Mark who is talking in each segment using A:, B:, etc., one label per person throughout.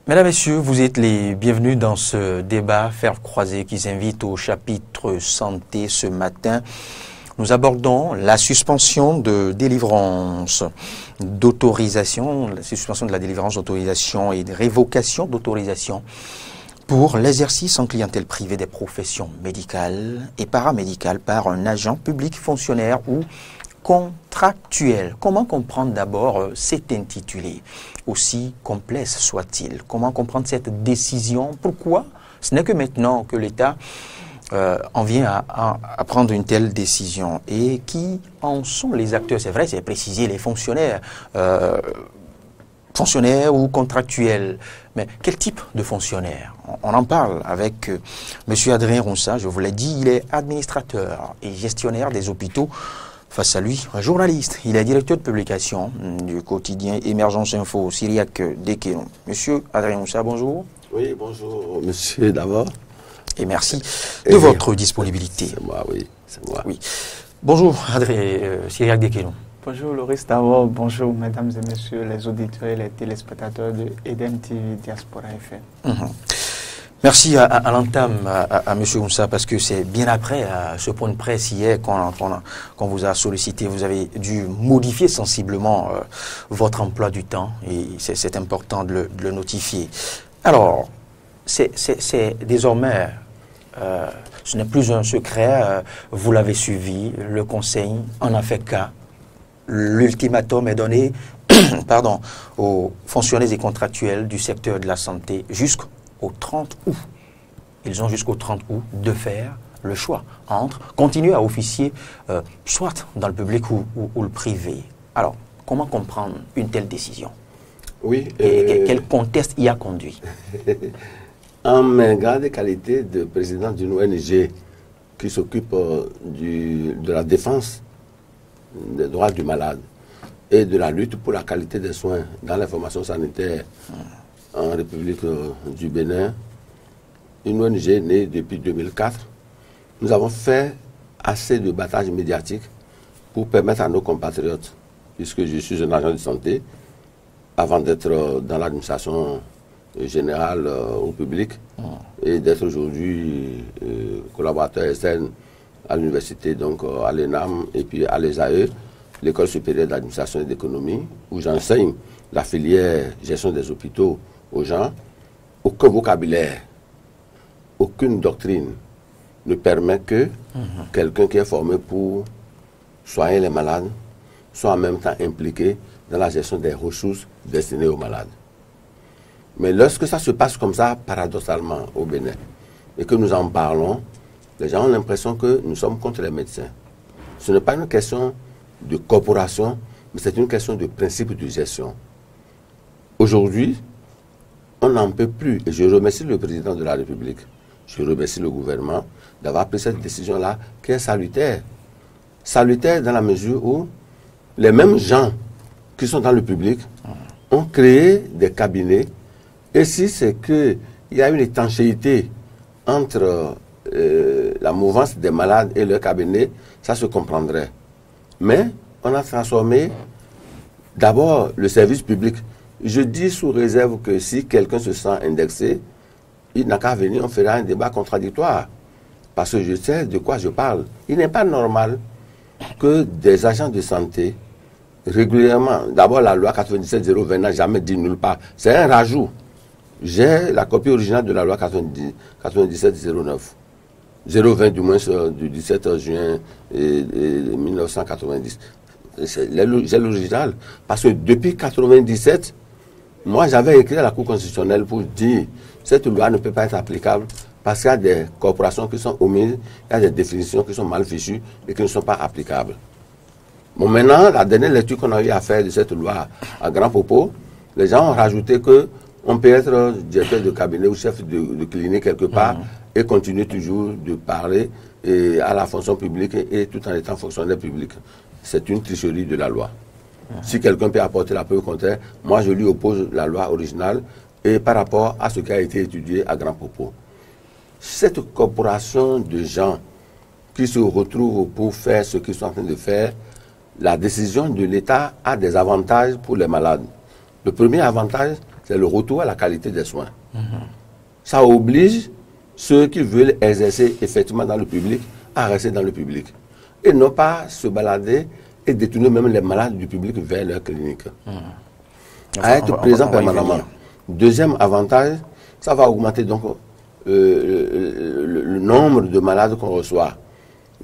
A: Mesdames, Messieurs, vous êtes les bienvenus dans ce débat Fer croisé qui s'invite au chapitre santé ce matin. Nous abordons la suspension de délivrance d'autorisation, la suspension de la délivrance d'autorisation et de révocation d'autorisation pour l'exercice en clientèle privée des professions médicales et paramédicales par un agent public, fonctionnaire ou contractuel. Comment comprendre d'abord cet intitulé, aussi complexe soit-il? Comment comprendre cette décision? Pourquoi ce n'est que maintenant que l'État en vient à prendre une telle décision? Et qui en sont les acteurs? C'est vrai, c'est précisé, les fonctionnaires, fonctionnaires ou contractuels. Mais quel type de fonctionnaire? On en parle avec M. Adrien Roussa, je vous l'ai dit, il est administrateur et gestionnaire des hôpitaux. Face à lui, un journaliste. Il est directeur de publication du quotidien Émergence Info, Cyriaque Dekelon. Monsieur Adrien Roussa, bonjour.
B: Oui, bonjour, monsieur, d'abord.
A: Et merci de votre disponibilité.
B: C'est moi, oui, c'est moi.
A: Oui. Bonjour, Adrien, Cyriaque Dekelon.
C: Bonjour, Loris, d'abord, bonjour, mesdames et messieurs, les auditeurs et les téléspectateurs de Eden TV Diaspora FM.
A: Merci à l'entame à M. Roussa, parce que c'est bien après ce point de presse hier qu'on vous a sollicité. Vous avez dû modifier sensiblement votre emploi du temps et c'est important de le notifier. Alors, c'est désormais, ce n'est plus un secret, vous l'avez suivi, le Conseil en a fait cas. L'ultimatum est donné pardon, aux fonctionnaires et contractuels du secteur de la santé jusqu'au 30 août. Ils ont jusqu'au 30 août de faire le choix entre continuer à officier soit dans le public ou le privé. Alors, comment comprendre une telle décision?
B: Oui.
A: Et quel contexte y a conduit?
B: En ma grande qualité de président d'une ONG qui s'occupe de la défense des droits du malade et de la lutte pour la qualité des soins dans l'information sanitaire en République du Bénin, une ONG née depuis 2004, nous avons fait assez de batailles médiatiques pour permettre à nos compatriotes, puisque je suis un agent de santé, avant d'être dans l'administration générale au public et d'être aujourd'hui collaborateur externe à l'université, donc à l'ENAM et puis à l'ESAE, l'École supérieure d'administration et d'économie, où j'enseigne la filière gestion des hôpitaux aux gens. Aucun vocabulaire, aucune doctrine ne permet que quelqu'un qui est formé pour soigner les malades soit en même temps impliqué dans la gestion des ressources destinées aux malades. Mais lorsque ça se passe comme ça, paradoxalement, au Bénin, et que nous en parlons, les gens ont l'impression que nous sommes contre les médecins. Ce n'est pas une question de corporation, mais c'est une question de principe de gestion. Aujourd'hui, on n'en peut plus. Et je remercie le président de la République, je remercie le gouvernement d'avoir pris cette décision-là qui est salutaire. Salutaire dans la mesure où les mêmes gens qui sont dans le public ont créé des cabinets. Et si c'est qu'il y a une étanchéité entre la mouvance des malades et leur cabinet, ça se comprendrait. Mais on a transformé d'abord le service public. Je dis sous réserve que si quelqu'un se sent indexé, il n'a qu'à venir, on fera un débat contradictoire. Parce que je sais de quoi je parle. Il n'est pas normal que des agents de santé, régulièrement, d'abord la loi 97-020 n'a jamais dit nulle part. C'est un rajout. J'ai la copie originale de la loi 97-09. 020 du moins du 17 juin 1990. J'ai l'original. Parce que depuis 1997, moi j'avais écrit à la Cour constitutionnelle pour dire cette loi ne peut pas être applicable parce qu'il y a des corporations qui sont omises, il y a des définitions qui sont mal fichues et qui ne sont pas applicables. Bon, maintenant, la dernière lecture qu'on a eu à faire de cette loi à grand propos, les gens ont rajouté que on peut être directeur de cabinet ou chef de clinique quelque part et continuer toujours de parler à la fonction publique et tout en étant fonctionnaire public. C'est une tricherie de la loi. Si quelqu'un peut apporter la preuve contraire, moi je lui oppose la loi originale et par rapport à ce qui a été étudié à grand propos. Cette corporation de gens qui se retrouvent pour faire ce qu'ils sont en train de faire, la décision de l'État a des avantages pour les malades. Le premier avantage, c'est le retour à la qualité des soins. Ça oblige ceux qui veulent exercer effectivement dans le public à rester dans le public. Et non pas se balader et détourner même les malades du public vers leur clinique. À être présent permanemment. Deuxième avantage, ça va augmenter donc le nombre de malades qu'on reçoit.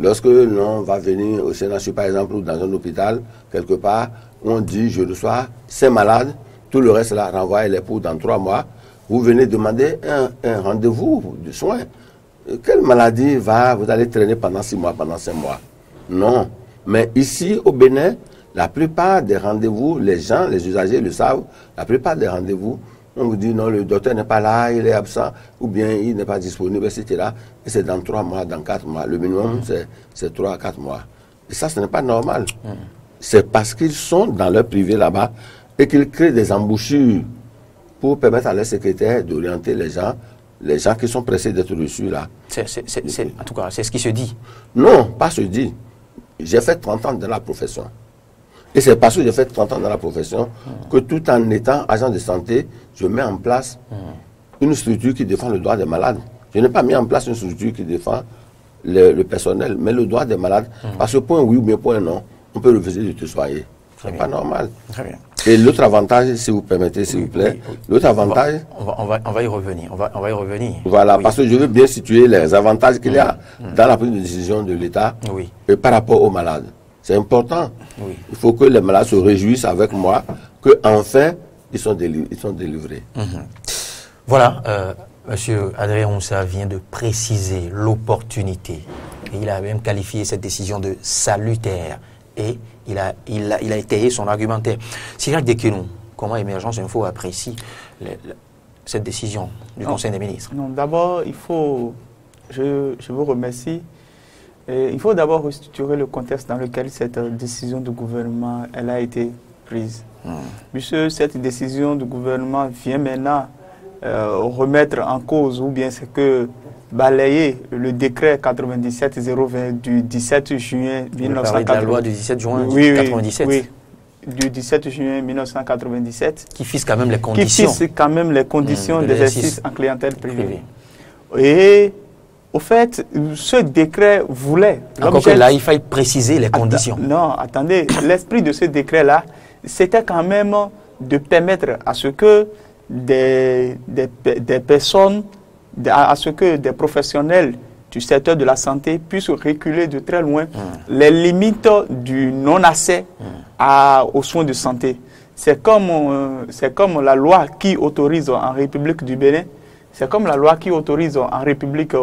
B: Lorsque l'on va venir au CNHU, par exemple, ou dans un hôpital, quelque part, où on dit, je reçois 5 malades, tout le reste là, renvoyez-les pour dans 3 mois, vous venez demander un rendez-vous de soins. Quelle maladie vous allez traîner pendant 6 mois, pendant 5 mois? Non. Mais ici, au Bénin, la plupart des rendez-vous, les gens, les usagers le savent, la plupart des rendez-vous, on vous dit non, le docteur n'est pas là, il est absent, ou bien il n'est pas disponible, etc. Et c'est dans 3 mois, dans 4 mois. Le minimum, c'est 3 à 4 mois. Et ça, ce n'est pas normal. C'est parce qu'ils sont dans leur privé là-bas et qu'ils créent des embouchures pour permettre à leurs secrétaires d'orienter les gens qui sont pressés d'être reçus là.
A: En tout cas, c'est ce qui se dit.
B: Non, pas se dit. J'ai fait 30 ans dans la profession. Et c'est parce que j'ai fait 30 ans dans la profession que tout en étant agent de santé, je mets en place une structure qui défend le droit des malades. Je n'ai pas mis en place une structure qui défend le personnel, mais le droit des malades. Parce que point oui ou bien point non, on peut refuser de te soigner. Ce n'est pas normal.
A: Très bien.
B: Et l'autre avantage, si vous permettez, s'il vous plaît, l'autre avantage...
A: On va y revenir. On va y revenir.
B: Voilà, parce que je veux bien situer les avantages qu'il y a dans la prise de décision de l'État et par rapport aux malades. C'est important. Il faut que les malades se réjouissent avec moi qu'enfin, ils sont délivrés.
A: Voilà, Monsieur Adrien Moussa vient de préciser l'opportunité. Et il a même qualifié cette décision de salutaire. Et il a étayé son argumentaire. Cyril Dekenou, comment Émergence Info apprécie cette décision du Conseil des ministres?
C: Non, d'abord, je vous remercie. Il faut d'abord restructurer le contexte dans lequel cette décision du gouvernement elle a été prise. Puisque cette décision du gouvernement vient maintenant remettre en cause, ou bien c'est que balayer le décret 97-020 du 17 juin 1997.
A: La loi du 17 juin 1997.
C: Oui, du 17 juin 1997.
A: Qui fixe quand même les conditions.
C: Qui fixe quand même les conditions d'exercice en clientèle privée. Et au fait, ce décret voulait...
A: Encore que là, il faille préciser les conditions.
C: Non, attendez, l'esprit de ce décret-là, c'était quand même de permettre à ce que des personnes, à ce que des professionnels du secteur de la santé puissent reculer de très loin les limites du non-accès aux soins de santé. C'est comme la loi qui autorise en République du Bénin, c'est comme la loi qui autorise en République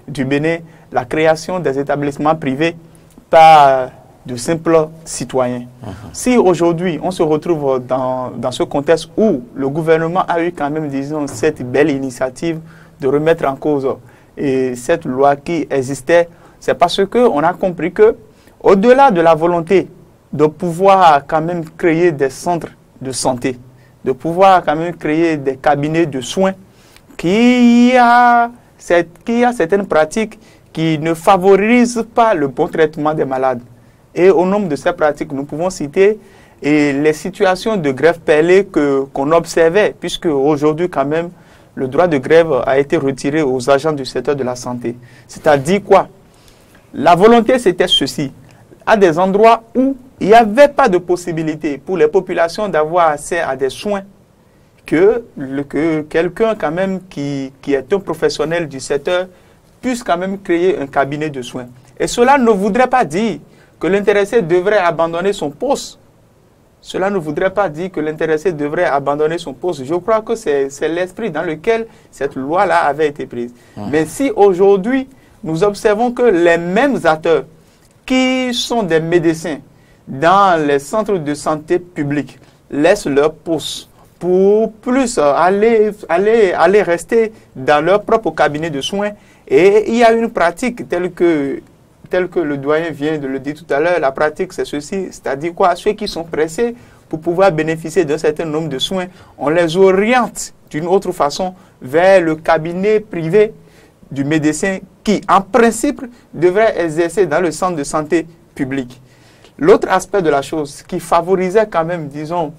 C: du Bénin la création des établissements privés par de simples citoyens. Si aujourd'hui on se retrouve dans ce contexte où le gouvernement a eu quand même, disons, cette belle initiative de remettre en cause cette loi qui existait, c'est parce qu'on a compris que, au-delà de la volonté de pouvoir quand même créer des centres de santé, de pouvoir quand même créer des cabinets de soins, qu'il y a certaines pratiques qui ne favorisent pas le bon traitement des malades. Et au nombre de ces pratiques, nous pouvons citer les situations de grève perlée qu'on observait, puisque aujourd'hui quand même, le droit de grève a été retiré aux agents du secteur de la santé. C'est-à-dire quoi? La volonté, c'était ceci. À des endroits où il n'y avait pas de possibilité pour les populations d'avoir accès à des soins, que quelqu'un quand même qui est un professionnel du secteur puisse quand même créer un cabinet de soins. Et cela ne voudrait pas dire que l'intéressé devrait abandonner son poste. Cela ne voudrait pas dire que l'intéressé devrait abandonner son poste. Je crois que c'est l'esprit dans lequel cette loi-là avait été prise. Mais si aujourd'hui, nous observons que les mêmes acteurs qui sont des médecins dans les centres de santé publics laissent leur poste pour plus aller rester dans leur propre cabinet de soins, et il y a une pratique telle que le doyen vient de le dire tout à l'heure, la pratique c'est ceci, c'est-à-dire quoi? Ceux qui sont pressés pour pouvoir bénéficier d'un certain nombre de soins, on les oriente d'une autre façon vers le cabinet privé du médecin qui, en principe, devrait exercer dans le centre de santé public. L'autre aspect de la chose qui favorisait quand même, disons,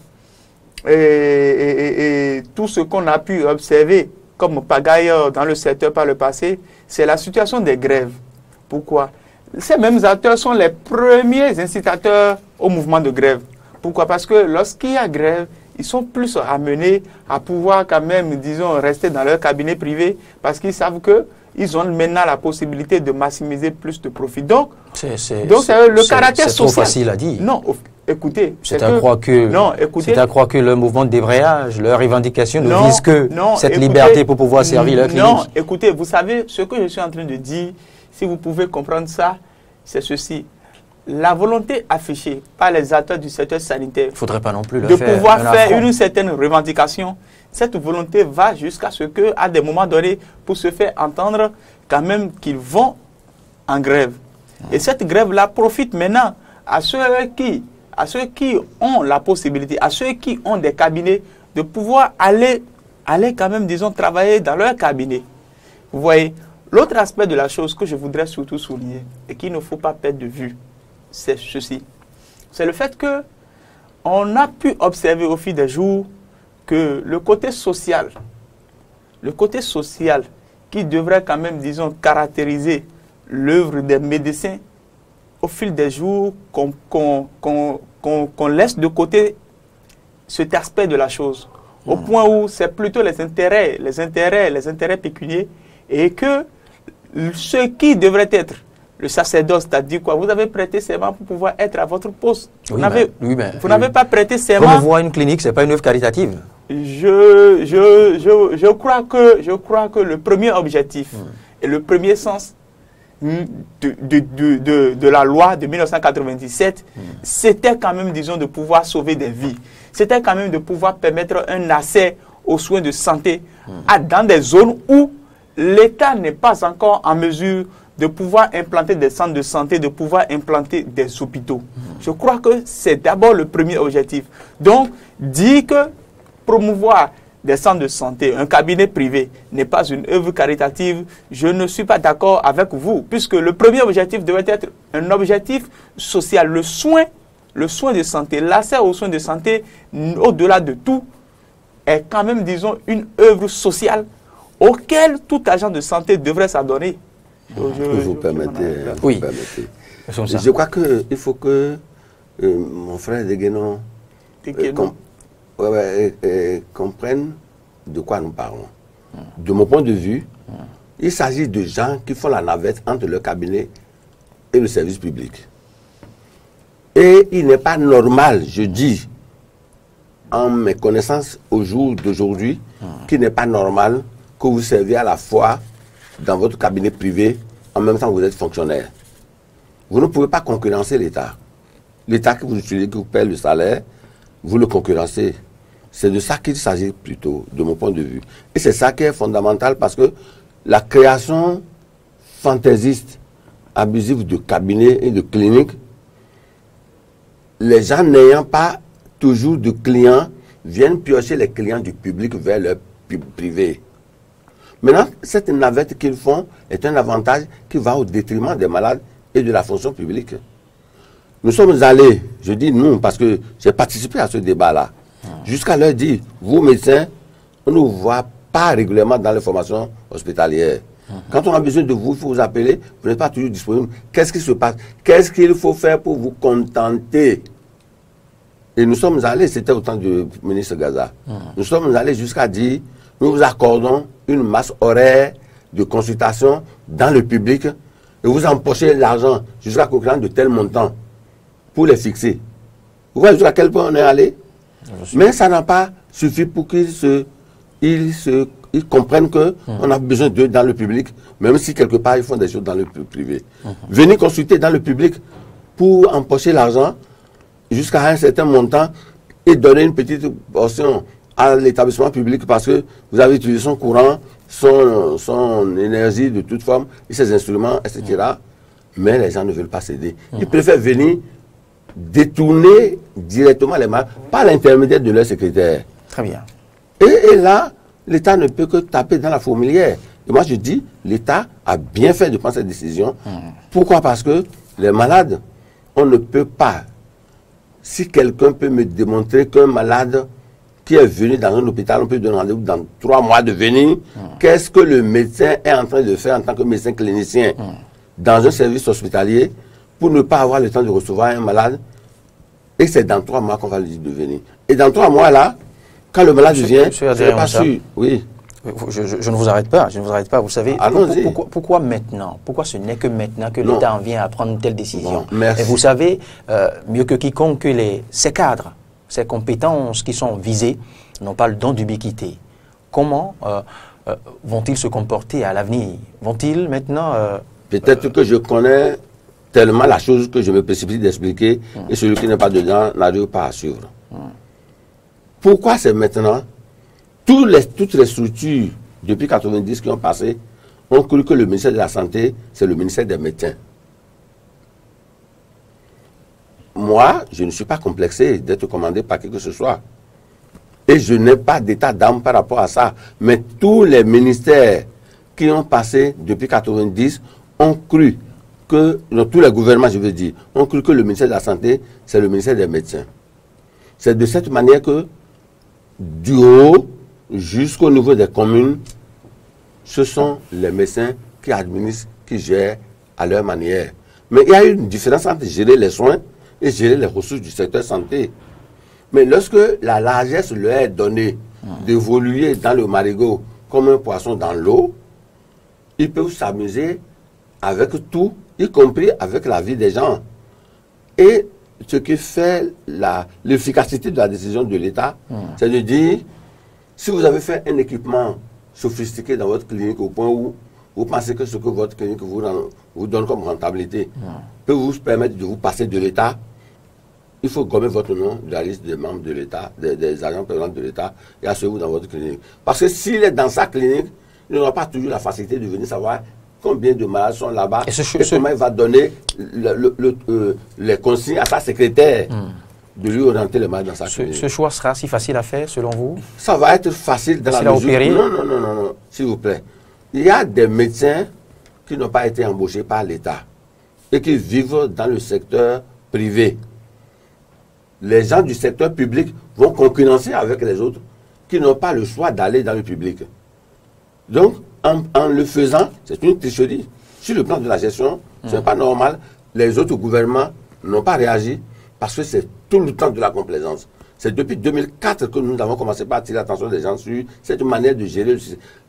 C: et tout ce qu'on a pu observer comme pagaille dans le secteur par le passé, c'est la situation des grèves. Pourquoi? Ces mêmes acteurs sont les premiers incitateurs au mouvement de grève. Pourquoi? Parce que lorsqu'il y a grève, ils sont plus amenés à pouvoir quand même, disons, rester dans leur cabinet privé parce qu'ils savent qu'ils ont maintenant la possibilité de maximiser plus de profit. Donc, c'est le caractère social.
A: C'est trop facile à dire.
C: Non, écoutez.
A: C'est à croire que le mouvement de débrayage, leurs revendications ne visent que cette liberté pour pouvoir servir leur client.
C: Non, écoutez, vous savez, ce que je suis en train de dire, si vous pouvez comprendre ça, c'est ceci. La volonté affichée par les acteurs du secteur sanitaire
A: faudrait pas non plus
C: de pouvoir faire une certaine revendication, cette volonté va jusqu'à ce qu'à des moments donnés, pour se faire entendre quand même qu'ils vont en grève. Et cette grève-là profite maintenant à ceux qui ont la possibilité, à ceux qui ont des cabinets, de pouvoir aller quand même, disons, travailler dans leur cabinet. Vous voyez, l'autre aspect de la chose que je voudrais surtout souligner et qu'il ne faut pas perdre de vue, c'est ceci. C'est le fait que on a pu observer au fil des jours que le côté social qui devrait quand même, disons, caractériser l'œuvre des médecins, au fil des jours, qu'on laisse de côté cet aspect de la chose, au point où c'est plutôt les intérêts pécuniaires, et que ce qui devrait être le sacerdoce, c'est-à-dire quoi? Vous avez prêté serment pour pouvoir être à votre poste. Vous n'avez pas prêté serment.
A: Promouvoir une clinique, ce n'est pas une œuvre caritative.
C: Je crois que le premier objectif et le premier sens de la loi de 1997, c'était quand même, disons, de pouvoir sauver des vies. C'était quand même de pouvoir permettre un accès aux soins de santé dans des zones où l'État n'est pas encore en mesure de pouvoir implanter des centres de santé, de pouvoir implanter des hôpitaux. Je crois que c'est d'abord le premier objectif. Donc, dire que promouvoir des centres de santé, un cabinet privé n'est pas une œuvre caritative, je ne suis pas d'accord avec vous, puisque le premier objectif devait être un objectif social. Le soin de santé, l'accès aux soins de santé, au-delà de tout, est quand même, disons, une œuvre sociale auquel tout agent de santé devrait s'adonner.
B: Vous permettez.
A: Oui.
B: Je crois qu'il faut que mon frère Deguenon comprenne de quoi nous parlons. De mon point de vue, il s'agit de gens qui font la navette entre le cabinet et le service public. Et il n'est pas normal, je dis, en mes connaissances au jour d'aujourd'hui, qu'il n'est pas normal que vous serviez à la fois dans votre cabinet privé, en même temps que vous êtes fonctionnaire. Vous ne pouvez pas concurrencer l'État. L'État que vous utilisez, que vous payez le salaire, vous le concurrencez. C'est de ça qu'il s'agit plutôt, de mon point de vue. Et c'est ça qui est fondamental parce que la création fantaisiste, abusive de cabinets et de cliniques, les gens n'ayant pas toujours de clients, viennent piocher les clients du public vers leur privé. Maintenant, cette navette qu'ils font est un avantage qui va au détriment des malades et de la fonction publique. Nous sommes allés, je dis nous, parce que j'ai participé à ce débat-là, jusqu'à leur dire, vous médecins, on ne vous voit pas régulièrement dans les formations hospitalières. Quand on a besoin de vous, il faut vous appeler, vous n'êtes pas toujours disponible. Qu'est-ce qui se passe? Qu'est-ce qu'il faut faire pour vous contenter? Et nous sommes allés, c'était au temps du ministre Gaza, nous sommes allés jusqu'à dire, nous vous accordons une masse horaire de consultation dans le public et vous empochez l'argent jusqu'à conclure de tel montant pour les fixer. Vous voyez jusqu'à quel point on est allé? Mais ça n'a pas suffi pour qu'ils comprennent qu'on a besoin d'eux dans le public, même si quelque part ils font des choses dans le privé. Venez consulter dans le public pour empocher l'argent jusqu'à un certain montant et donner une petite portion à l'établissement public parce que vous avez utilisé son courant, son énergie de toute forme, et ses instruments, etc. Mais les gens ne veulent pas céder. Ils préfèrent venir détourner directement les malades par l'intermédiaire de leur secrétaire.
A: Très bien.
B: Et là, l'État ne peut que taper dans la fourmilière. Et moi, je dis, l'État a bien fait de prendre cette décision. Pourquoi? Parce que les malades, on ne peut pas. Si quelqu'un peut me démontrer qu'un malade qui est venu dans un hôpital, on peut donner rendez-vous dans 3 mois de venir. Qu'est-ce que le médecin est en train de faire en tant que médecin clinicien dans un service hospitalier pour ne pas avoir le temps de recevoir un malade? Et c'est dans 3 mois qu'on va lui dire de venir. Et dans 3 mois là, quand le malade vient, je ne suis pas sûr. Oui.
A: Je ne vous arrête pas, je ne vous arrête pas. Vous savez, pourquoi maintenant? Pourquoi ce n'est que maintenant que l'État en vient à prendre une telle décision? Et vous savez, mieux que quiconque, que ces cadres, ces compétences qui sont visées n'ont pas le don d'ubiquité. Comment vont-ils se comporter à l'avenir? Vont-ils maintenant...
B: Peut-être que je connais tellement la chose que je me précipite d'expliquer et celui qui n'est pas dedans n'arrive pas à suivre. Pourquoi c'est maintenant? Toutes les structures, depuis 90 qui ont passé, ont cru que le ministère de la Santé, c'est le ministère des médecins. Moi, je ne suis pas complexé d'être commandé par qui que ce soit. Et je n'ai pas d'état d'âme par rapport à ça. Mais tous les ministères qui ont passé depuis 90 ont cru que, tous les gouvernements, je veux dire, ont cru que le ministère de la Santé, c'est le ministère des médecins. C'est de cette manière que, du haut jusqu'au niveau des communes, ce sont les médecins qui administrent, qui gèrent à leur manière. Mais il y a une différence entre gérer les soins et gérer les ressources du secteur santé. Mais lorsque la largesse leur est donnée d'évoluer dans le marigot comme un poisson dans l'eau, ils peuvent s'amuser avec tout, y compris avec la vie des gens. Et ce qui fait l'efficacité de la décision de l'État, c'est de dire, si vous avez fait un équipement sophistiqué dans votre clinique au point où vous pensez que ce que votre clinique vous donne comme rentabilité peut vous permettre de vous passer de l'État, il faut gommer votre nom de la liste des membres de l'État, des agents permanents de l'État et assurez-vous dans votre clinique. Parce que s'il est dans sa clinique, il n'aura pas toujours la facilité de venir savoir combien de malades sont là-bas et comment il va donner les consignes à sa secrétaire de lui orienter les malades dans sa clinique.
A: Ce choix sera si facile à faire selon vous?
B: Ça va être facile dans la mesure... Non, s'il vous plaît. Il y a des médecins qui n'ont pas été embauchés par l'État et qui vivent dans le secteur privé. Les gens du secteur public vont concurrencer avec les autres qui n'ont pas le choix d'aller dans le public. Donc, en le faisant, c'est une tricherie. Sur le plan de la gestion, ce n'est pas normal. Les autres gouvernements n'ont pas réagi parce que c'est tout le temps de la complaisance. C'est depuis 2004 que nous avons commencé par attirer l'attention des gens sur cette manière de gérer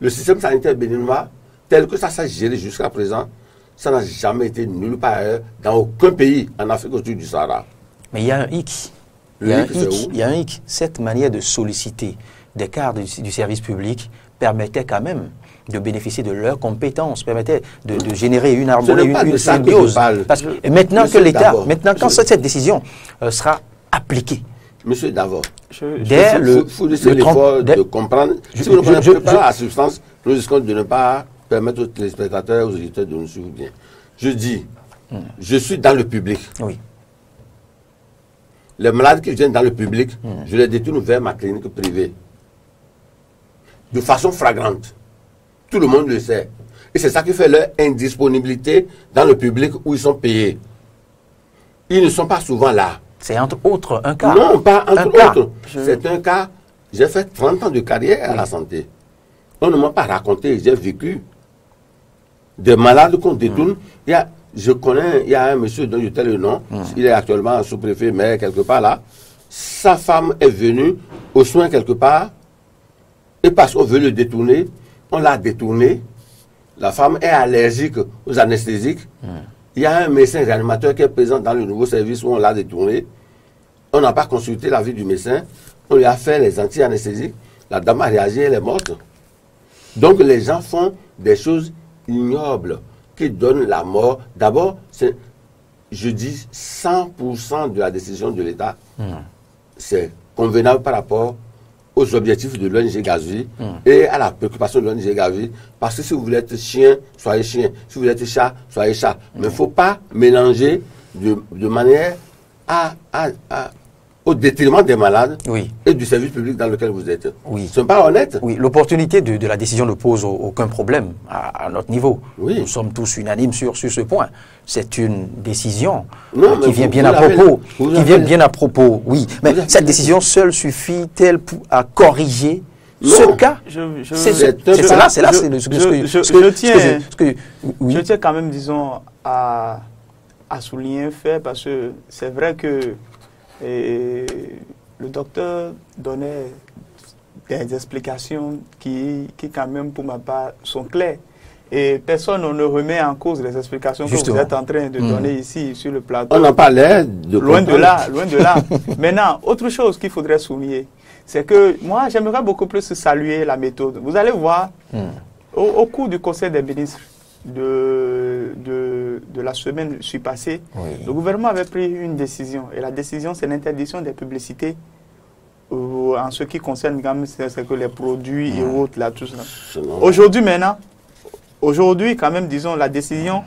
B: le système sanitaire béninois tel que ça s'est géré jusqu'à présent. Ça n'a jamais été nulle part ailleurs, dans aucun pays en Afrique au-dessus du Sahara.
A: Mais il y a un hic. Il y a un hic. Cette manière de solliciter des cadres du service public permettait quand même de bénéficier de leurs compétences, permettait de générer une harmonie, une symbiose. Et maintenant que l'État, quand cette décision sera appliquée,
B: Monsieur Davor,
A: il
B: faut laisser l'effort de comprendre. Si vous ne comprenez pas la substance, nous risquons de ne pas permettre aux téléspectateurs et aux auditeurs de nous suivre bien. Je dis, je suis dans le public.
A: Oui.
B: Les malades qui viennent dans le public, je les détourne vers ma clinique privée. De façon flagrante. Tout le monde le sait. Et c'est ça qui fait leur indisponibilité dans le public où ils sont payés. Ils ne sont pas souvent là.
A: C'est entre autres un cas.
B: Non, pas entre autres. C'est un cas. J'ai fait 30 ans de carrière à la santé. On ne m'a pas raconté, j'ai vécu. Des malades qu'on détourne. Je connais, il y a un monsieur dont je tais le nom. Il est actuellement sous-préfet, mais quelque part là. Sa femme est venue aux soins quelque part. Et parce qu'on veut le détourner, on l'a détourné. La femme est allergique aux anesthésiques. Il y a un médecin réanimateur qui est présent dans le nouveau service où on l'a détourné. On n'a pas consulté l'avis du médecin. On lui a fait les anti-anesthésiques. La dame a réagi, elle est morte. Donc les gens font des choses ignobles qui donnent la mort. D'abord, je dis 100% de la décision de l'État. C'est convenable par rapport aux objectifs de l'ONG Gavi et à la préoccupation de l'ONG Gavi. Parce que si vous voulez être chien, soyez chien. Si vous voulez être chat, soyez chat. Mais il ne faut pas mélanger de manière à au détriment des malades
A: Oui.
B: et du service public dans lequel vous êtes.
A: Oui.
B: Ce n'est pas honnête.
A: Oui, l'opportunité de la décision ne pose aucun problème à notre niveau.
B: Oui.
A: Nous sommes tous unanimes sur ce point. C'est une décision
B: Non,
A: qui
B: mais
A: vient
B: vous
A: bien à
B: l'avez-
A: propos.
B: vous
A: Qui
B: l'avez-
A: vient bien à propos, oui. Mais
B: Vous l'avez-
A: cette décision seule suffit-elle à corriger
B: Non.
A: ce cas?
C: Je
A: C'est
B: je-
A: là, c'est
C: je-
A: ce que
C: je tiens-
A: oui.
C: Je tiens quand même, disons, à souligner un fait parce que c'est vrai que le docteur donnait des explications qui quand même, pour ma part, sont claires. Et personne ne remet en cause les explications
A: Justement.
C: que vous êtes en train de donner ici sur le plateau.
B: On n'a pas l'air de
C: Loin de
B: comprendre.
C: là, loin de là. Maintenant, autre chose qu'il faudrait souligner, c'est que moi, j'aimerais beaucoup plus saluer la méthode. Vous allez voir, au cours du Conseil des ministres de la semaine passée,
A: Oui.
C: le gouvernement avait pris une décision. Et la décision, c'est l'interdiction des publicités en ce qui concerne quand même, c'est que les produits et autres, là, tout ça.
B: Sinon,
C: Aujourd'hui, maintenant, aujourd'hui, quand même, disons, la décision,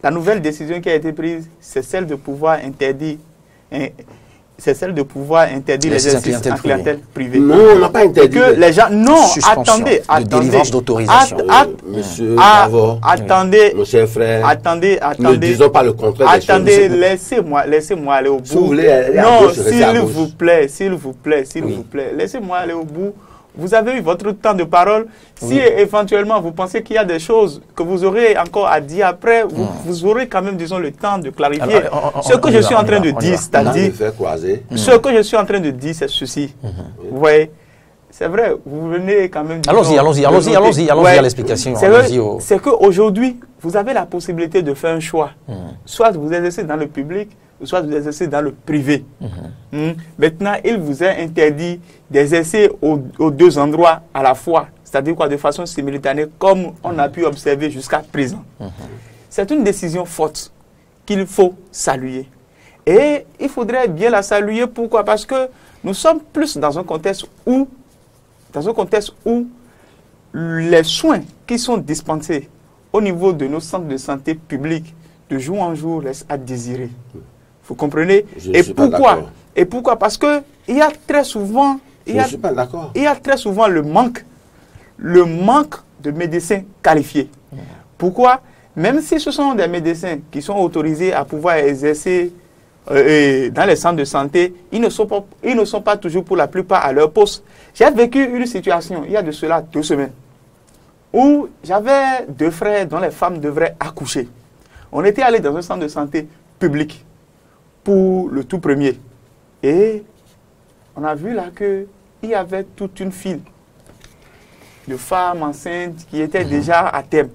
C: la nouvelle décision qui a été prise, c'est celle de pouvoir interdire, c'est celle de pouvoir interdire les exercices en clientèle privée.
B: non, on n'a pas interdit.
C: Que les gens, non,
A: Suspension de délivrance d'autorisation.
B: Monsieur Davor,
C: attendez,
B: mon cher frère,
C: attendez,
B: ne disons pas le contraire des choses.
C: attendez, laissez-moi aller au bout.
B: Si vous voulez aller à
C: Non,
B: gauche, restez à
C: s'il
B: gauche.
C: vous plaît, s'il vous plaît, s'il
A: Oui.
C: vous plaît, laissez-moi aller au bout. Vous avez eu votre temps de parole. Si éventuellement vous pensez qu'il y a des choses que vous aurez encore à dire après, vous aurez quand même, disons, le temps de clarifier.
A: Alors,
C: Ce que je suis en train de dire,
B: On a
C: c'est-à-dire,
B: fait croiser.
C: ce que je suis en train de dire, c'est ceci. Vous voyez, c'est vrai, vous venez quand même...
A: Allons-y à l'explication.
C: C'est
A: Allons-y
C: vrai, c'est qu'aujourd'hui, vous avez la possibilité de faire un choix. Soit vous exercez dans le public, soit vous exercez dans le privé. Maintenant, il vous est interdit d'exercer aux deux endroits à la fois, c'est-à-dire quoi, de façon simultanée, comme on a pu observer jusqu'à présent. C'est une décision forte qu'il faut saluer. Et il faudrait bien la saluer. Pourquoi? Parce que nous sommes plus dans un contexte où les soins qui sont dispensés au niveau de nos centres de santé publics de jour en jour laissent à désirer. Vous comprenez?
B: Je ne suis pas
C: pourquoi?
B: d'accord.
C: Et pourquoi? Parce que il y a très souvent,
B: Je ne suis pas d'accord.
C: il y a très souvent le manque de médecins qualifiés. Pourquoi? Même si ce sont des médecins qui sont autorisés à pouvoir exercer dans les centres de santé, ils ne sont pas toujours pour la plupart à leur poste. J'ai vécu une situation, il y a de cela 2 semaines, où j'avais 2 frères dont les femmes devraient accoucher. On était allé dans un centre de santé public pour le tout premier. Et on a vu là qu'il y avait toute une file de femmes enceintes qui étaient déjà à terme.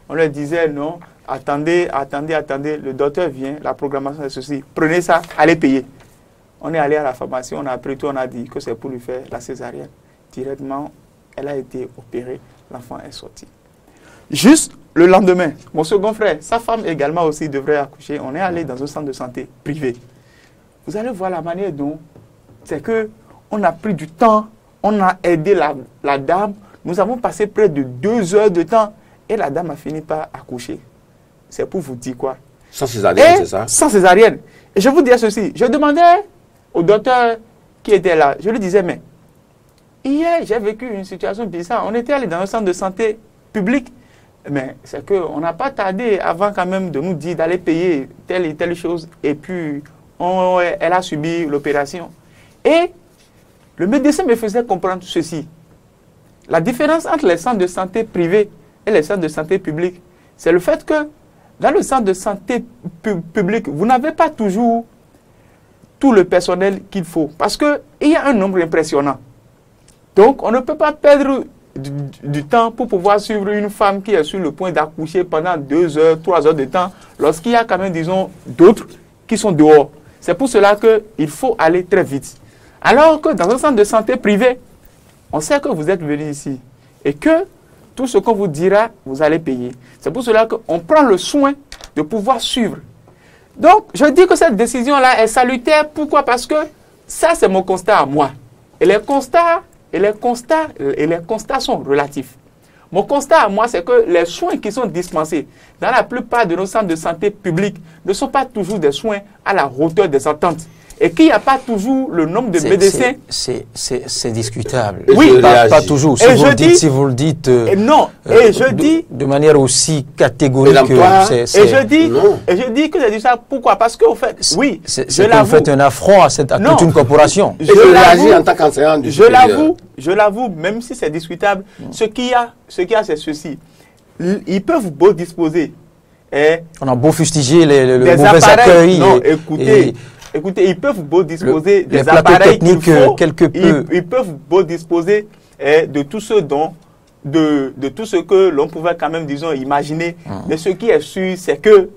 C: On leur disait non, attendez, le docteur vient, la programmation est ceci, prenez ça, allez payer. On est allé à la pharmacie, on a appris tout, on a dit que c'est pour lui faire la césarienne. Directement, elle a été opérée, l'enfant est sorti. Juste le lendemain, mon second frère, sa femme également aussi devrait accoucher. On est allé dans un centre de santé privé. Vous allez voir la manière dont c'est que on a pris du temps, on a aidé la dame. Nous avons passé près de 2 heures de temps et la dame a fini par accoucher. C'est pour vous dire quoi?
B: Sans césarienne, c'est ça?
C: Sans césarienne. Et je vous dis ceci, je demandais au docteur qui était là, je lui disais, mais hier j'ai vécu une situation bizarre. On était allé dans un centre de santé public, mais c'est qu'on n'a pas tardé avant quand même de nous dire d'aller payer telle et telle chose. Et puis, elle a subi l'opération. Et le médecin me faisait comprendre ceci. La différence entre les centres de santé privés et les centres de santé publics, c'est le fait que dans le centre de santé public, vous n'avez pas toujours tout le personnel qu'il faut. Parce qu'il y a un nombre impressionnant. Donc, on ne peut pas perdre du temps pour pouvoir suivre une femme qui est sur le point d'accoucher pendant 2 heures, 3 heures de temps, lorsqu'il y a quand même, disons, d'autres qui sont dehors. C'est pour cela qu'il faut aller très vite. Alors que dans un centre de santé privé, on sait que vous êtes venu ici et que tout ce qu'on vous dira, vous allez payer. C'est pour cela qu'on prend le soin de pouvoir suivre. Donc, je dis que cette décision-là est salutaire. Pourquoi? Parce que ça, c'est mon constat à moi. Et les constats sont relatifs. Mon constat à moi, c'est que les soins qui sont dispensés dans la plupart de nos centres de santé publics ne sont pas toujours des soins à la hauteur des attentes. et qu'il n'y a pas toujours le nombre de médecins.
A: C'est discutable.
C: Oui,
A: pas toujours. Si vous le dites,
C: non, et je dis
A: de manière aussi catégorique.
C: Et je dis que j'ai dit ça. Pourquoi? Parce qu'au fait, oui,
A: je l'avoue. Vous faites un affront à toute une corporation.
B: Je l'avoue en tant qu'enseignant du supérieur.
C: Je l'avoue, même si c'est discutable, ce qu'il y a, c'est ceci. Ils peuvent beau disposer.
A: On a beau fustiger le mauvais
C: accueil. Non, écoutez, ils peuvent beau disposer des appareils qu'il faut. Ils peuvent beau disposer de tout ce de tout ce que l'on pouvait quand même, disons, imaginer. Mais ce qui est sûr, c'est que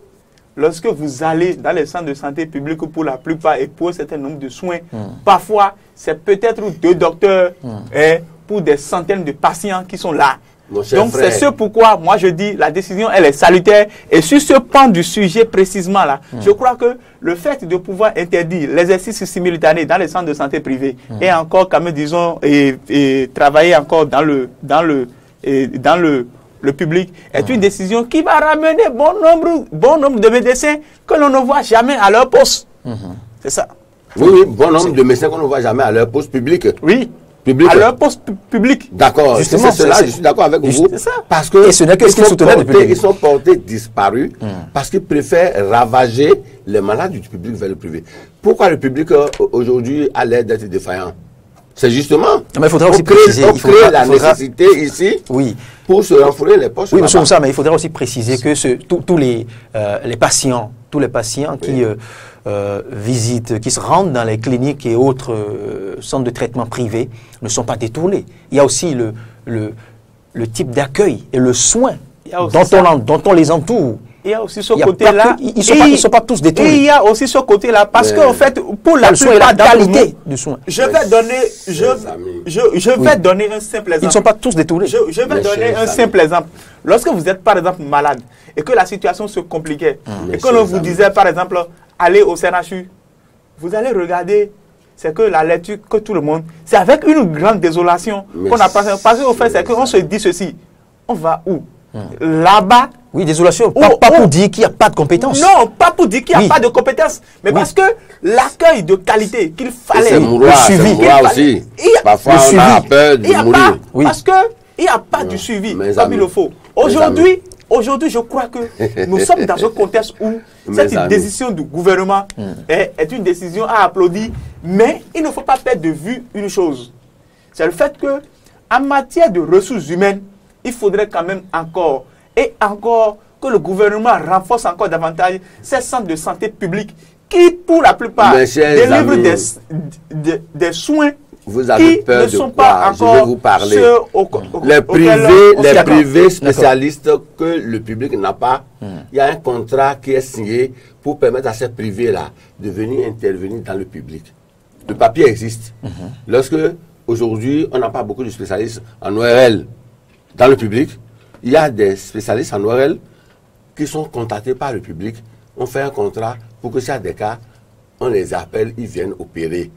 C: lorsque vous allez dans les centres de santé publics pour la plupart et pour un certain nombre de soins, parfois, c'est peut-être 2 docteurs pour des centaines de patients qui sont là. Donc, c'est ce pourquoi, moi, je dis, la décision, elle est salutaire. Et sur ce pan du sujet précisément là, je crois que le fait de pouvoir interdire l'exercice simultané dans les centres de santé privés et encore, quand même, disons, et travailler encore dans le public est une décision qui va ramener bon nombre de médecins que l'on ne voit jamais à leur poste. C'est ça.
B: Oui, bon nombre de médecins qu'on ne voit jamais à leur poste public.
C: Oui. À leur poste public.
B: D'accord, justement, je suis d'accord avec vous.
C: Ça.
B: Parce que
A: et ce n'est que ce qu'ils soutenaient depuis.
B: Ils sont portés disparus parce qu'ils préfèrent ravager les malades du public vers le privé. Pourquoi le public aujourd'hui a l'air d'être défaillant? C'est justement.
A: Mais il faudra aussi préciser.
B: Il faudra la nécessité ici pour se renflouer les poches.
A: Oui, monsieur Moussa, mais il faudra aussi préciser que tous les patients qui visitent, qui se rendent dans les cliniques et autres centres de traitement privés ne sont pas détournés. Il y a aussi le type d'accueil et le soin dont on les entoure.
C: Il y a aussi ce côté-là.
A: Ils ne sont pas tous détournés.
C: Et il y a aussi ce côté-là, parce qu'en fait, pour la plupart
A: la qualité du soin.
C: Je vais donner un simple exemple.
A: Ils ne sont pas tous détournés.
C: Je vais donner un simple exemple. Lorsque vous êtes, par exemple, malade et que la situation se compliquait, et que l'on vous disait, par exemple, allez au CNHU, vous allez regarder, c'est que la lecture que tout le monde, c'est avec une grande désolation qu'on a passé. Parce qu'au fait, c'est qu'on se dit ceci, on va où? Là-bas.
A: Oui, désolation, pas pour dire qu'il n'y a pas de compétences.
C: Non, pas pour dire qu'il n'y a pas de compétences, mais parce que l'accueil de qualité qu'il fallait,
B: le suivi, aussi. Parfois, on a peur de mourir.
C: Parce qu'il n'y a pas du suivi comme il le faut. Aujourd'hui, je crois que nous sommes dans un contexte où cette décision du gouvernement est une décision à applaudir, mais il ne faut pas perdre de vue une chose. C'est le fait que, en matière de ressources humaines, il faudrait quand même encore que le gouvernement renforce encore davantage ces centres de santé publics qui, pour la plupart, délivrent des soins
B: vous avez
C: qui
B: peur
C: ne sont pas encore
B: je vais vous parler. Les privés spécialistes que le public n'a pas, il y a un contrat qui est signé pour permettre à ces privés-là de venir intervenir dans le public. Le papier existe. Lorsque, aujourd'hui, on n'a pas beaucoup de spécialistes en ORL dans le public, il y a des spécialistes en ORL qui sont contactés par le public. On fait un contrat pour que s'il y a des cas, on les appelle, ils viennent opérer.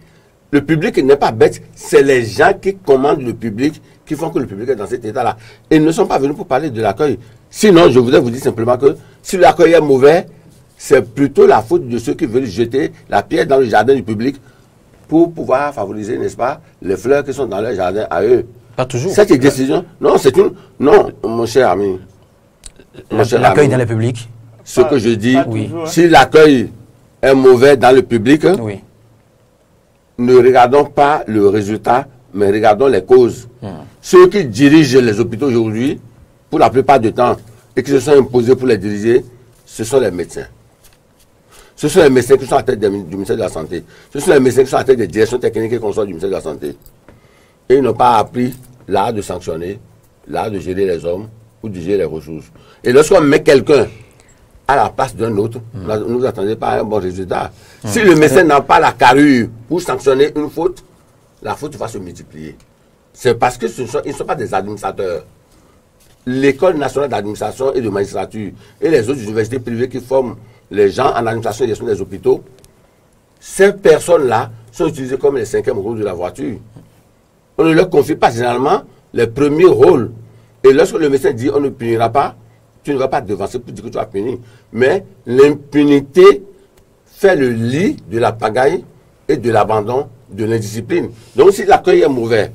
B: Le public n'est pas bête, c'est les gens qui commandent le public qui font que le public est dans cet état-là. Et ils ne sont pas venus pour parler de l'accueil. Sinon, je voudrais vous dire simplement que si l'accueil est mauvais, c'est plutôt la faute de ceux qui veulent jeter la pierre dans le jardin du public pour pouvoir favoriser, n'est-ce pas, les fleurs qui sont dans leur jardin à eux.
A: Pas toujours.
B: Cette décision, non, c'est une... Non, mon cher ami.
A: L'accueil dans le public.
B: Ce que je dis, si l'accueil est mauvais dans le public, ne regardons pas le résultat, mais regardons les causes. Ceux qui dirigent les hôpitaux aujourd'hui, pour la plupart du temps, et qui se sont imposés pour les diriger, ce sont les médecins. Ce sont les médecins qui sont à la tête du ministère de la Santé. Ce sont les médecins qui sont à la tête des directions techniques et consorts du ministère de la Santé. Et ils n'ont pas appris l'art de sanctionner, l'art de gérer les hommes ou de gérer les ressources. Et lorsqu'on met quelqu'un à la place d'un autre, ne vous attendez pas à un bon résultat. Si le médecin n'a pas la carrure pour sanctionner une faute, la faute va se multiplier. C'est parce qu'ils ne sont pas des administrateurs. L'École nationale d'administration et de magistrature et les autres universités privées qui forment les gens en administration et gestion des hôpitaux, ces personnes-là sont utilisées comme les cinquièmes roues de la voiture. On ne leur confie pas généralement les premiers rôles. Et lorsque le médecin dit on ne punira pas, tu ne vas pas devancer pour dire que tu as puni. Mais l'impunité fait le lit de la pagaille et de l'abandon, de l'indiscipline. Donc si l'accueil est mauvais,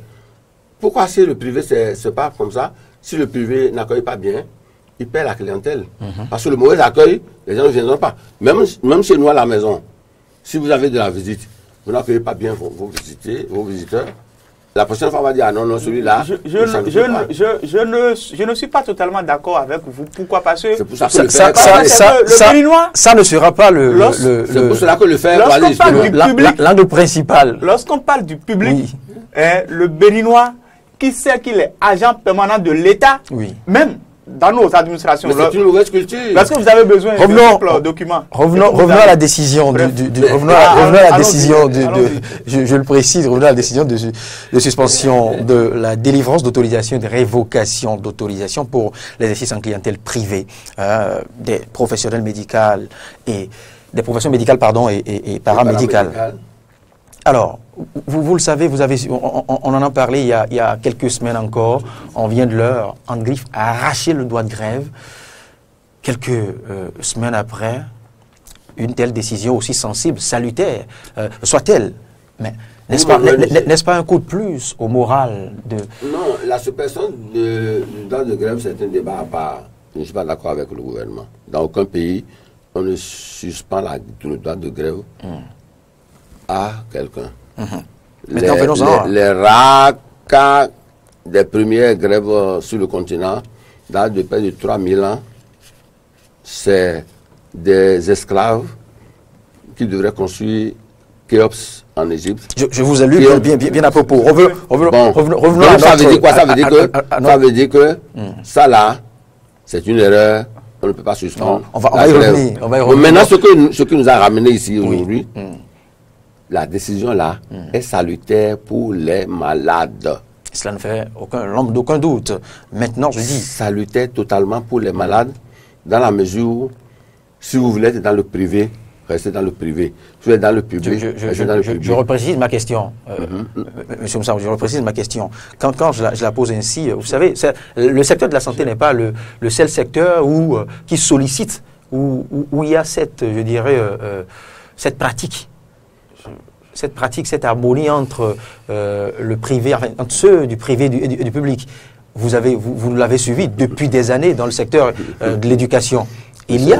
B: pourquoi si le privé se passe comme ça, si le privé n'accueille pas bien, il perd la clientèle. Parce que le mauvais accueil, les gens ne viendront pas. Même chez nous à la maison, si vous avez de la visite, vous n'accueillez pas bien vos visiteurs, la prochaine fois on va dire, ah non, non, celui-là,
C: je ne suis pas totalement d'accord avec vous. Pourquoi? Parce que
A: le Béninois, ça ne sera pas
B: c'est pour cela que le faire,
A: l'angle principal.
C: Lorsqu'on parle du public, le Béninois qui sait qu'il est agent permanent de l'État, même dans nos administrations.
B: C'est une mauvaise culture.
C: Parce que vous avez besoin de documents.
A: Revenons à la décision je le précise, revenons à la décision de suspension de la délivrance d'autorisation et de révocation d'autorisation pour l'exercice en clientèle privée des professionnels médicaux et des professions médicales et paramédicales. Alors, vous le savez, on en a parlé il y a quelques semaines encore. On vient de l'heure. Andgriffe a arraché le droit de grève. Quelques semaines après, une telle décision aussi sensible, salutaire, soit-elle. Mais n'est-ce pas un coup de plus au moral de...
B: Non, la suppression du droit de grève, c'est un débat à part. Je ne suis pas d'accord avec le gouvernement. Dans aucun pays, on ne suspend le droit de grève à quelqu'un. Les rares cas des premières grèves sur le continent, datent de près de 3000 ans, c'est des esclaves qui devraient construire Khéops en Égypte.
A: Je vous ai lu bien à propos. Revenons à
B: ça veut dire quoi? Ça veut dire que ça là, c'est une erreur. On ne peut pas suspendre.
A: On va y revenir.
B: Maintenant, ce qui nous a ramené ici aujourd'hui, la décision là est salutaire pour les malades.
A: Cela ne fait l'ombre d'aucun doute. Maintenant, je dis...
B: Salutaire totalement pour les malades, dans la mesure où, si vous voulez être dans le privé, restez dans le privé. Si vous êtes dans le public, restez dans le public.
A: Je reprécise ma question. Monsieur Moussa, je reprécise ma question. Quand je la pose ainsi, vous savez, le secteur de la santé n'est pas le seul secteur qui sollicite, où il y a cette pratique. Cette harmonie entre le privé, entre ceux du privé et du public. Vous l'avez suivi depuis des années dans le secteur de l'éducation. Il y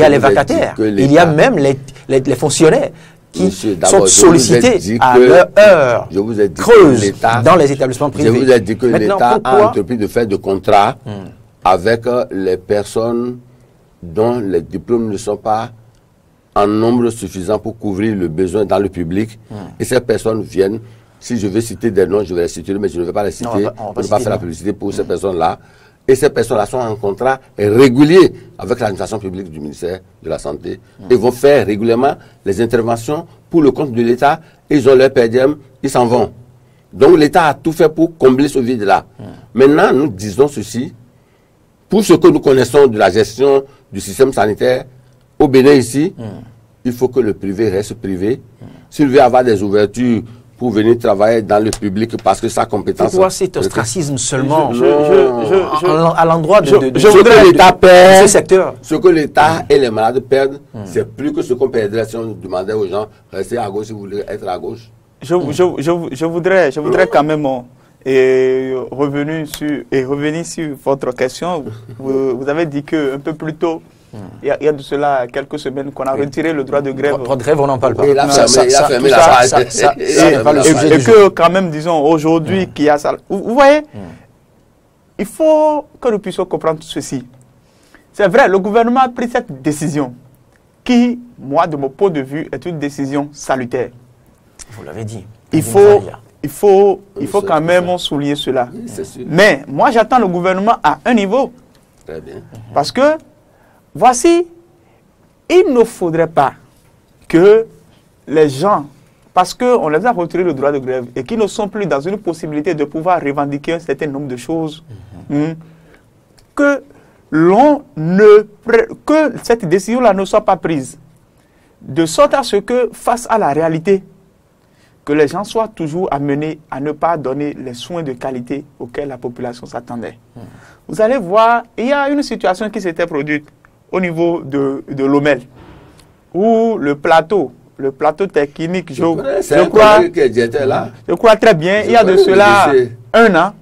A: a les vacataires, il y a même les fonctionnaires qui sont sollicités à leur heure creuse dans les établissements privés.
B: Je vous ai dit que l'État a entrepris de faire des contrats avec les personnes dont les diplômes ne sont pas en nombre suffisant pour couvrir le besoin dans le public. Et ces personnes viennent. Si je veux citer des noms, je vais les citer, mais je ne vais pas les citer. On ne va pas faire la publicité pour ces personnes-là. Et ces personnes-là sont en contrat régulier avec l'administration publique du ministère de la Santé. Ils vont faire régulièrement les interventions pour le compte de l'État. Ils ont leur PDM, ils s'en vont. Donc l'État a tout fait pour combler ce vide-là. Maintenant, nous disons ceci. Pour ce que nous connaissons de la gestion du système sanitaire, au Bénin ici, il faut que le privé reste privé. S'il veut avoir des ouvertures pour venir travailler dans le public parce que sa compétence...
A: Pourquoi cet ostracisme seulement à l'endroit de
B: ce
A: secteur?
B: Ce que l'État et les malades perdent, c'est plus que ce qu'on perdrait si on demandait aux gens restez à gauche si vous voulez être à gauche.
C: Je voudrais quand même revenir sur votre question. Vous avez dit qu'un peu plus tôt, il y a de cela quelques semaines qu'on a retiré le droit de grève.
A: Droit de grève, on n'en parle pas.
B: Il a fermé la page.
C: Et que quand même, disons, aujourd'hui, qu'il y a ça. Vous voyez, il faut que nous puissions comprendre ceci. C'est vrai, le gouvernement a pris cette décision qui, moi, de mon point de vue, est une décision salutaire.
A: Vous l'avez dit.
C: Il faut quand même souligner cela. Mais moi, j'attends le gouvernement à un niveau.
B: Très bien.
C: Parce que, voici, il ne faudrait pas que les gens, parce qu'on les a retiré le droit de grève et qu'ils ne sont plus dans une possibilité de pouvoir revendiquer un certain nombre de choses, que cette décision-là ne soit pas prise. De sorte à ce que, face à la réalité, que les gens soient toujours amenés à ne pas donner les soins de qualité auxquels la population s'attendait. Vous allez voir, il y a une situation qui s'était produite au niveau de Lomel, où le plateau le plateau technique, je crois très bien, il y a de cela un an,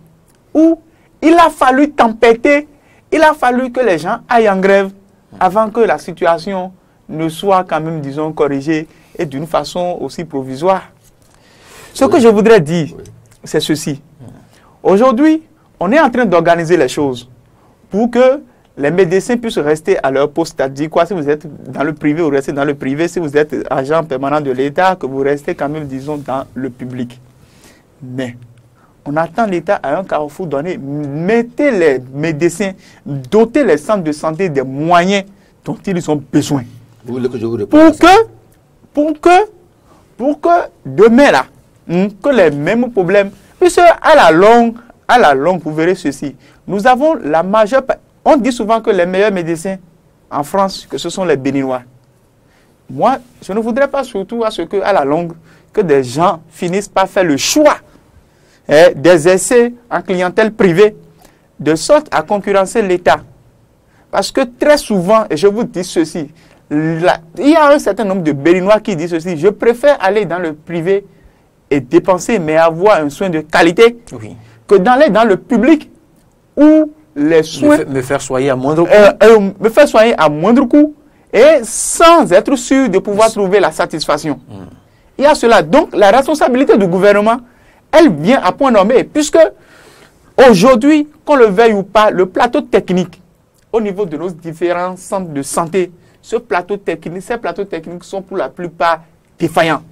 C: où il a fallu tempêter, il a fallu que les gens aillent en grève avant que la situation ne soit quand même, disons, corrigée et d'une façon aussi provisoire. Ce que je voudrais dire, c'est ceci. Aujourd'hui, on est en train d'organiser les choses pour que les médecins puissent rester à leur poste. C'est-à-dire quoi, si vous êtes dans le privé, vous restez dans le privé. Si vous êtes agent permanent de l'État, que vous restez quand même, disons, dans le public. Mais on attend l'État à un carrefour donné. Mettez les médecins, dotez les centres de santé des moyens dont ils ont besoin.
B: Vous voulez que je vous réponde
C: pour que demain, là, que les mêmes problèmes, puisque à la longue, vous verrez ceci. Nous avons la majeure... On dit souvent que les meilleurs médecins en France, que ce sont les Béninois. Moi, je ne voudrais pas surtout à ce que, à la longue, que des gens finissent par faire le choix des essais en clientèle privée, de sorte à concurrencer l'État. Parce que très souvent, et je vous dis ceci, il y a un certain nombre de Béninois qui disent ceci, je préfère aller dans le privé et dépenser, mais avoir un soin de qualité, que d'aller dans le public où les soins...
A: Me faire soigner à moindre coût.
C: Me faire soigner à moindre coût et sans être sûr de pouvoir trouver la satisfaction. Il y a cela. Donc, la responsabilité du gouvernement, elle vient à point nommé, puisque aujourd'hui, qu'on le veuille ou pas, le plateau technique, au niveau de nos différents centres de santé, ces plateaux techniques sont pour la plupart défaillants.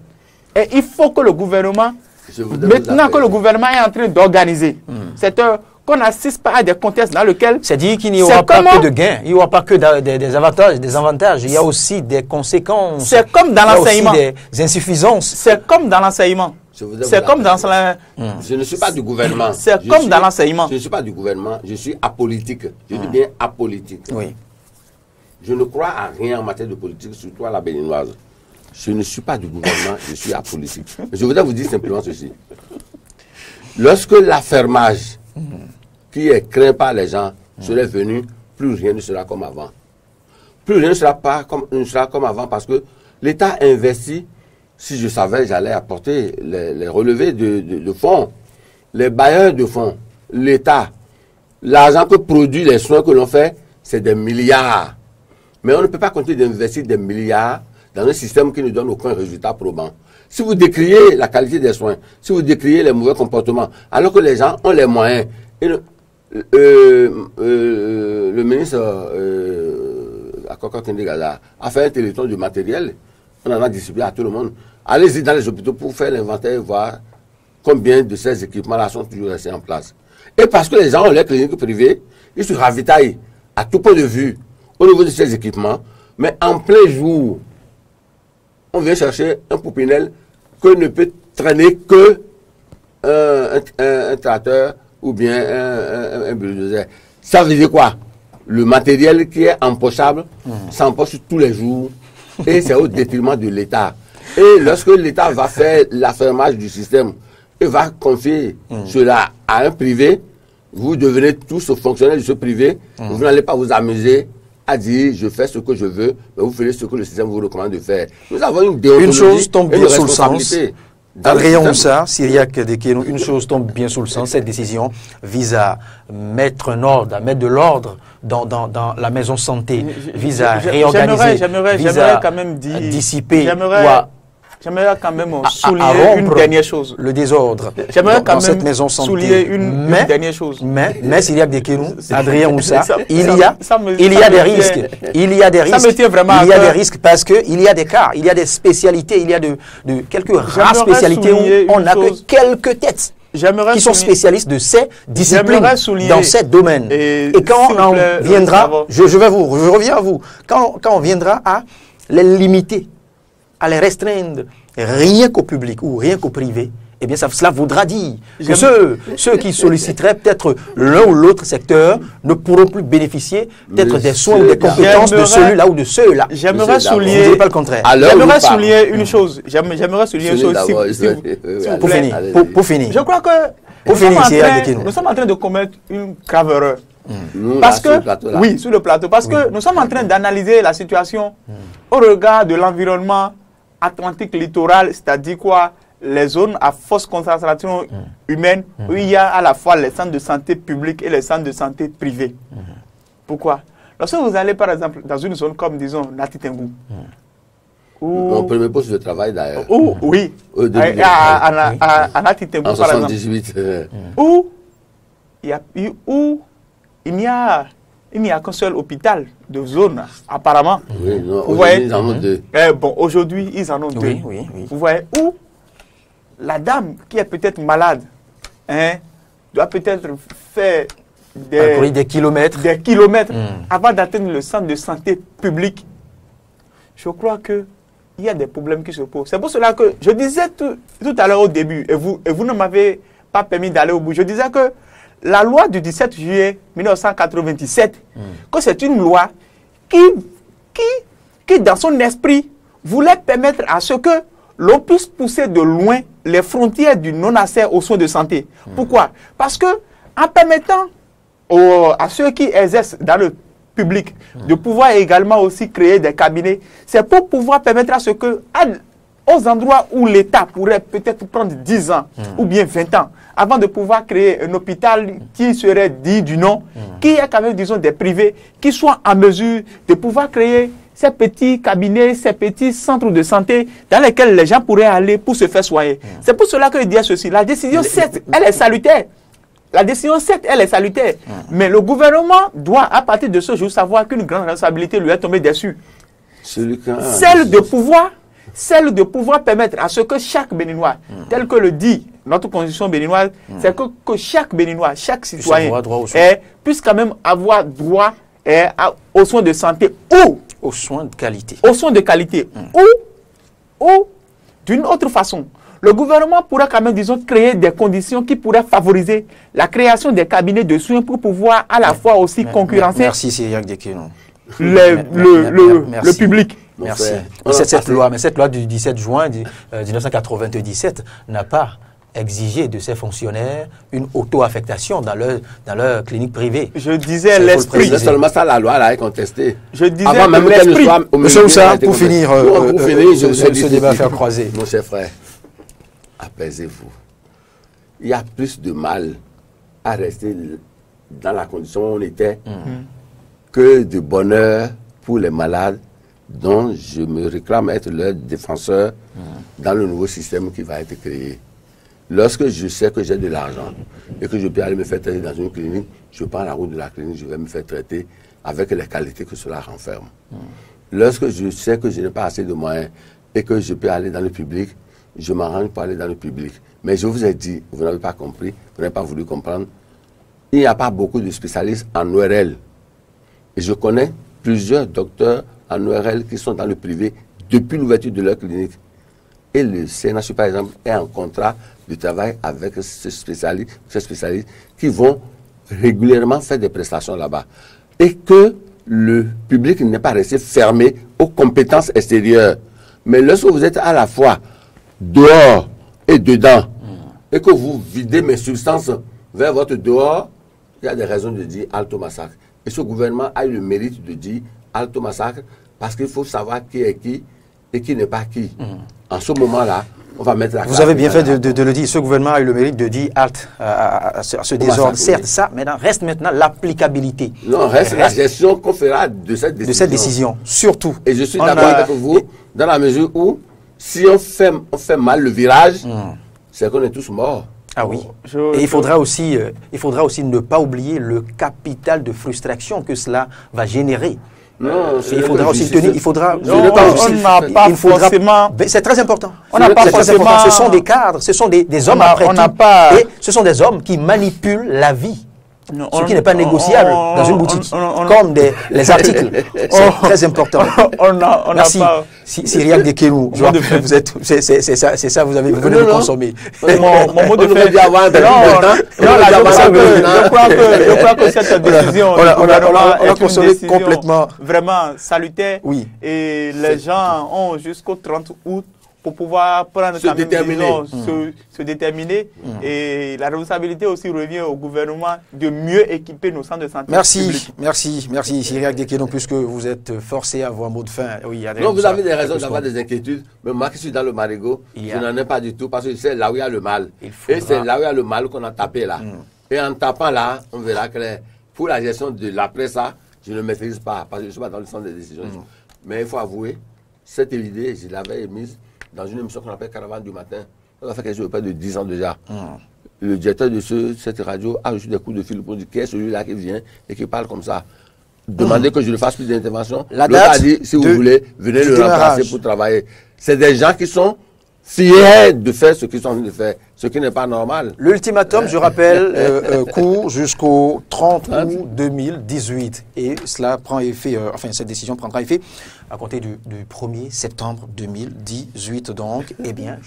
C: Et il faut que le gouvernement, maintenant que le gouvernement est en train d'organiser, c'est qu'on n'assiste pas à des contextes dans lesquels...
A: C'est-à-dire qu'il n'y aura pas que de gains, il n'y aura pas que des avantages, il y a aussi des conséquences.
C: C'est comme dans l'enseignement.
A: Il y a aussi des insuffisances.
C: C'est comme dans l'enseignement. C'est comme dans
B: Je ne suis pas du gouvernement.
C: C'est comme dans l'enseignement.
B: Je ne suis pas du gouvernement, je suis apolitique. Je dis bien apolitique.
A: Oui.
B: Je ne crois à rien en matière de politique, surtout à la béninoise. Je ne suis pas du gouvernement, je suis apolitique. Je voudrais vous dire simplement ceci. Lorsque l'affermage qui est craint par les gens serait venu, plus rien ne sera comme avant. Plus rien ne sera comme avant parce que l'État investit. Si je savais, j'allais apporter les relevés de fonds, les bailleurs de fonds, l'État. L'argent que produit les soins que l'on fait, c'est des milliards. Mais on ne peut pas continuer d'investir des milliards dans un système qui ne donne aucun résultat probant. Si vous décriez la qualité des soins, si vous décriez les mauvais comportements, alors que les gens ont les moyens, et le ministre Akoko Kende-Gaza a fait un téléthon du matériel. On en a distribué à tout le monde. Allez-y dans les hôpitaux pour faire l'inventaire et voir combien de ces équipements-là sont toujours restés en place. Et parce que les gens ont les cliniques privées, ils se ravitaillent à tout point de vue au niveau de ces équipements, mais en plein jour, on vient chercher un poupinel que ne peut traîner que un tracteur ou bien un bulldozer. Ça veut dire quoi? Le matériel qui est empochable s'empoche tous les jours et c'est au détriment de l'État. Et lorsque l'État va faire l'affermage du système et va confier cela à un privé, vous devenez tous fonctionnaires de ce privé, vous n'allez pas vous amuser à dire je fais ce que je veux, mais vous ferez ce que le système vous recommande de faire. Nous avons une déontologie.
A: Une chose tombe bien sous le sens. Adrien Oussa, Syriac Dekeno, une chose tombe bien sous le sens. Cette décision vise à mettre un ordre, à mettre de l'ordre dans la maison santé, vise à réorganiser,
C: j'aimerais quand même dire,
A: dissiper,
C: j'aimerais quand même souligner une dernière chose.
A: Le désordre dans cette maison santé.
C: Souligner une dernière chose.
A: Mais Syriac Dekeno, Adrien Oussa, il y a des risques. Il y a des risques. Il y a des risques parce qu'il y a des cas, il y a des spécialités, il y a de quelques rares spécialités où on n'a que quelques têtes qui sont spécialistes de ces disciplines dans ces domaines. Et quand on en viendra, je reviens à vous, quand on viendra à les limiter, à les restreindre rien qu'au public ou rien qu'au privé, eh bien cela voudra dire que ceux qui solliciteraient peut-être l'un ou l'autre secteur ne pourront plus bénéficier peut-être des soins ou des compétences de celui-là ou de ceux-là.
C: J'aimerais souligner,
A: vous ne pas le contraire.
C: J'aimerais souligner une chose. J'aimerais souligner une chose.
A: Pour finir.
C: Je crois que nous sommes en train de commettre une grave erreur. Parce que, sur le plateau, parce que nous sommes en train d'analyser la situation au regard de l'environnement atlantique littoral, c'est-à-dire quoi? Les zones à forte concentration humaine, où il y a à la fois les centres de santé publics et les centres de santé privés. Pourquoi? Lorsque vous allez par exemple dans une zone comme, disons, Nati Tembou,
B: Mon premier poste de travail d'ailleurs.
C: Oui, à Nati Tembou par exemple.
B: 78.
C: Où il n'y a qu'un seul hôpital de zone, apparemment.
B: Oui, non,
C: vous voyez,
B: ils en ont deux.
C: Bon, aujourd'hui, ils en ont deux.
A: Oui.
C: Vous voyez, où la dame qui est peut-être malade, doit peut-être faire
A: des kilomètres,
C: avant d'atteindre le centre de santé public. Je crois qu'il y a des problèmes qui se posent. C'est pour cela que je disais tout à l'heure au début, et vous ne m'avez pas permis d'aller au bout. Je disais que la loi du 17 juillet 1997, que c'est une loi qui, dans son esprit, voulait permettre à ce que l'on puisse pousser de loin les frontières du non-accès aux soins de santé. Pourquoi? Parce que en permettant à ceux qui exercent dans le public de pouvoir également aussi créer des cabinets, c'est pour pouvoir permettre à ce que, aux endroits où l'État pourrait peut-être prendre 10 ans ou bien 20 ans avant de pouvoir créer un hôpital qui serait dit du nom, qui est quand même, disons, des privés, qui soient en mesure de pouvoir créer ces petits cabinets, ces petits centres de santé dans lesquels les gens pourraient aller pour se faire soigner. C'est pour cela que je dis ceci. La décision, certes, elle est salutaire. La décision, certes, elle est salutaire. Mais le gouvernement doit, à partir de ce jour, savoir qu'une grande responsabilité lui est tombée dessus. Celle de pouvoir permettre à ce que chaque Béninois, tel que le dit notre constitution béninoise, c'est que chaque Béninois, chaque citoyen puisse quand même avoir droit aux soins de santé ou
A: aux soins de qualité.
C: Aux soins de qualité. Ou d'une autre façon, le gouvernement pourrait quand même, disons, créer des conditions qui pourraient favoriser la création des cabinets de soins pour pouvoir à la fois aussi concurrencer le public.
A: Merci. Mais cette loi du 17 juin 1997 n'a pas exigé de ces fonctionnaires une auto-affectation dans leur clinique privée.
C: Je disais l'esprit.
B: C'est seulement ça, la loi là est contestée.
C: Je disais
B: avant même l'esprit.
A: Monsieur Oussa, pour finir ce débat à faire croiser.
B: Mon cher frère, apaisez-vous. Il y a plus de mal à rester dans la condition où on était que de bonheur pour les malades dont je me réclame être leur défenseur dans le nouveau système qui va être créé. Lorsque je sais que j'ai de l'argent et que je peux aller me faire traiter dans une clinique, je prends la route de la clinique, je vais me faire traiter avec les qualités que cela renferme. Lorsque je sais que je n'ai pas assez de moyens et que je peux aller dans le public, je m'arrange pour aller dans le public. Mais je vous ai dit, vous n'avez pas compris, vous n'avez pas voulu comprendre, il n'y a pas beaucoup de spécialistes en ORL. Et je connais plusieurs docteurs en ORL qui sont dans le privé depuis l'ouverture de leur clinique. Et le CNHU, par exemple, est en contrat de travail avec ces spécialistes qui vont régulièrement faire des prestations là-bas. Et que le public n'est pas resté fermé aux compétences extérieures. Mais lorsque vous êtes à la fois dehors et dedans, et que vous videz mes substances vers votre dehors, il y a des raisons de dire alto massacre. Et ce gouvernement a eu le mérite de dire alto massacre parce qu'il faut savoir qui est qui et qui n'est pas qui. En ce moment-là, on va mettre la
A: Vous avez bien fait de le dire. Ce gouvernement a eu le mérite de dire halte à ce désordre. Certes, ça, mais reste maintenant l'applicabilité.
B: Non, reste la gestion qu'on fera de cette décision.
A: De cette décision, surtout.
B: Et je suis d'accord avec vous, dans la mesure où, si on fait mal le virage, c'est qu'on est tous morts.
A: Ah oui. Et il faudra aussi ne pas oublier le capital de frustration que cela va générer.
B: Non,
A: il faudra aussi tenir. Il faudra. C'est très important.
C: On n'a pas forcément.
A: Ce sont des cadres, ce sont des hommes après tout. Et ce sont des hommes qui manipulent la vie. Ce qui n'est pas négociable dans une boutique, comme les articles. C'est très important. Merci. Cyriaque Dekelou, c'est ça, vous venez de consommer.
C: Mon mot de fait. Je crois que cette décision,
A: on a consommé complètement.
C: Vraiment salutaire.
A: Oui.
C: Et les gens ont jusqu'au 30 août pour pouvoir prendre
B: Se déterminer.
C: Se déterminer. Et la responsabilité aussi revient au gouvernement de mieux équiper nos centres de santé publics.
A: Merci Cyriaque Dekénon, puisque vous êtes forcé à avoir un mot de fin. Oui,
B: non, vous avez des raisons d'avoir des inquiétudes, mais moi qui suis dans le marigot, je n'en ai pas du tout, parce que c'est là où il y a le mal. Et c'est là où il y a le mal qu'on a tapé là. Et en tapant là, on verra que pour la gestion de l'après ça, je ne maîtrise pas, parce que je ne suis pas dans le centre des décisions. Mais il faut avouer, cette idée, je l'avais émise dans une émission qu'on appelle Caravane du matin. Ça fait quelque chose de 10 ans déjà. Le directeur de cette radio a reçu des coups de fil pour dire qui est celui-là qui vient et qui parle comme ça. Demander que je le fasse plus d'intervention. L'autre a dit, si vous voulez, venez le remplacer pour travailler. C'est des gens qui sont fiers de faire ce qu'ils sont en train de faire, ce qui n'est pas normal.
A: L'ultimatum, je rappelle, court jusqu'au 30 août 2018. Et cela prend effet, cette décision prendra effet à compter du 1er septembre 2018. Donc, eh bien,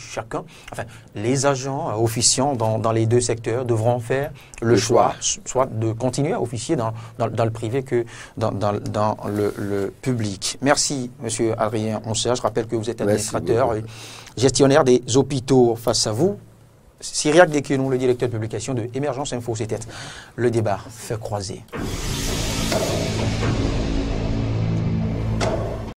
A: les agents officiants dans les deux secteurs devront faire le choix, soit de continuer à officier dans le privé que dans le public. Merci, Monsieur Adrien Oncer. Je rappelle que vous êtes administrateur et gestionnaire des hôpitaux. Face à vous, Cyriaque Dekénon, le directeur de publication de Émergence Info. C'était le débat fait croiser.